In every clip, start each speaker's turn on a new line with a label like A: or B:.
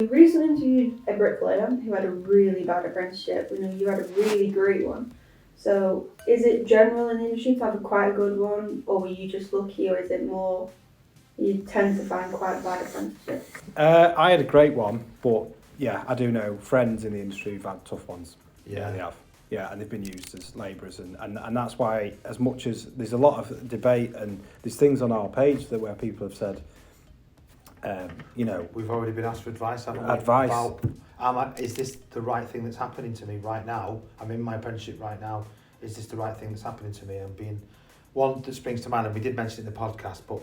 A: We recently interviewed a bricklayer who had a really bad apprenticeship. We know you had a really great one. So is it general in the industry to have quite a good one, or were you just lucky, or is it more you tend to find quite bad apprenticeships?
B: I had a great one, but yeah, I do know friends in the industry who've had tough ones. Yeah, they have. Yeah, and they've been used as labourers, and that's why, as much as there's a lot of debate and there's things on our page that where people have said,
C: we've already been asked for advice, haven't we?
B: Advice.
C: About, is this the right thing that's happening to me right now? I'm in my apprenticeship right now. Is this the right thing that's happening to me? And being one that springs to mind, and we did mention it in the podcast, but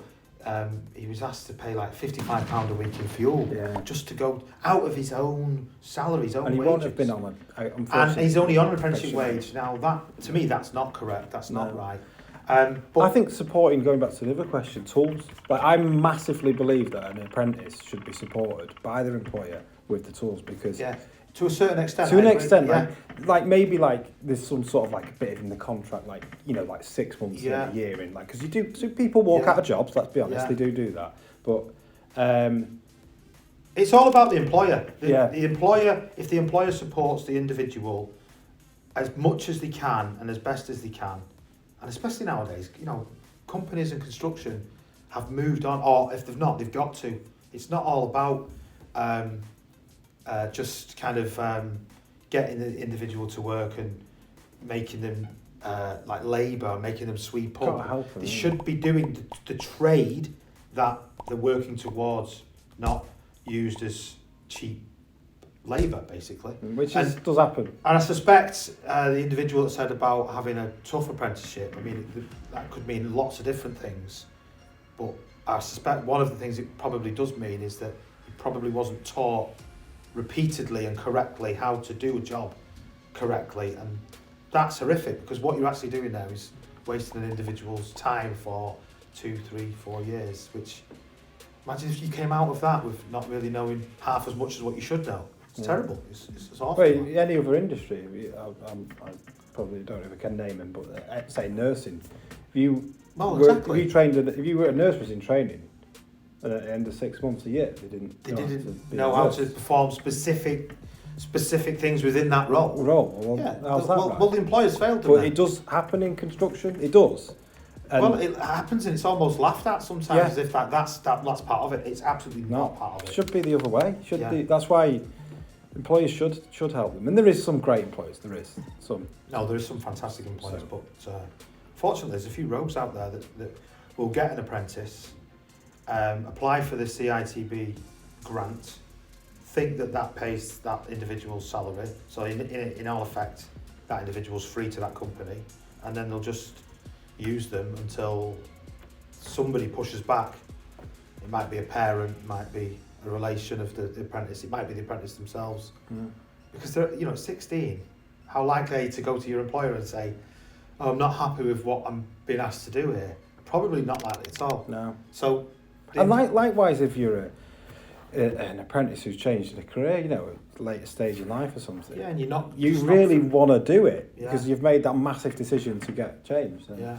C: he was asked to pay like £55 a week in fuel just to go out of his own salary, his own wages.
B: And he won't have been on
C: and he's only on an apprenticeship wage. Now, that to me, that's not correct. That's not right. But
B: I think supporting, going back to the other question, tools. Like, I massively believe that an apprentice should be supported by their employer with the tools, because
C: to a certain extent.
B: Like maybe like there's some sort of like a bit in the contract, like like 6 months in a year in, like, because you do. So people walk out of jobs. Let's be honest, they do that. But
C: it's all about the employer. The employer, if the employer supports the individual as much as they can and as best as they can. And especially nowadays, companies and construction have moved on, or if they've not, they've got to. It's not all about just kind of getting the individual to work and making them like labour, making them sweep up. They should be doing the trade that they're working towards, not used as cheap labour, basically.
B: Which does happen.
C: And I suspect the individual that said about having a tough apprenticeship, I mean, that could mean lots of different things. But I suspect one of the things it probably does mean is that he probably wasn't taught repeatedly and correctly how to do a job correctly. And that's horrific, because what you're actually doing there is wasting an individual's time for 2, 3, 4 years, which, imagine if you came out of that with not really knowing half as much as what you should know. It's terrible. It's awful.
B: Well, any other industry, I probably don't know if I can name them, but say nursing. If you were a nurse was in training, and at the end of 6 months a year, they didn't
C: know how to perform specific things within that role. Well, the employers failed them.
B: But it does happen in construction. It does.
C: And it happens, and it's almost laughed at sometimes as if that's part of it. It's absolutely not part of it.
B: It should be the other way. That's why employers should help them. And there is some great employers. There is some.
C: No, there is some fantastic employers, but fortunately, there's a few rogues out there that will get an apprentice, apply for the CITB grant, think that pays that individual's salary. So in all effect, that individual's free to that company, and then they'll just use them until somebody pushes back. It might be a parent, it might be a relation of the apprentice, it might be the apprentice themselves. Because they're, at 16, how likely are you to go to your employer and say, "Oh, I'm not happy with what I'm being asked to do here"? Probably not likely at all.
B: No.
C: So,
B: and likewise, if you're an apprentice who's changed a career, at a later stage in life or something.
C: Yeah, and
B: you really want to do it because you've made that massive decision to get changed.
C: Yeah.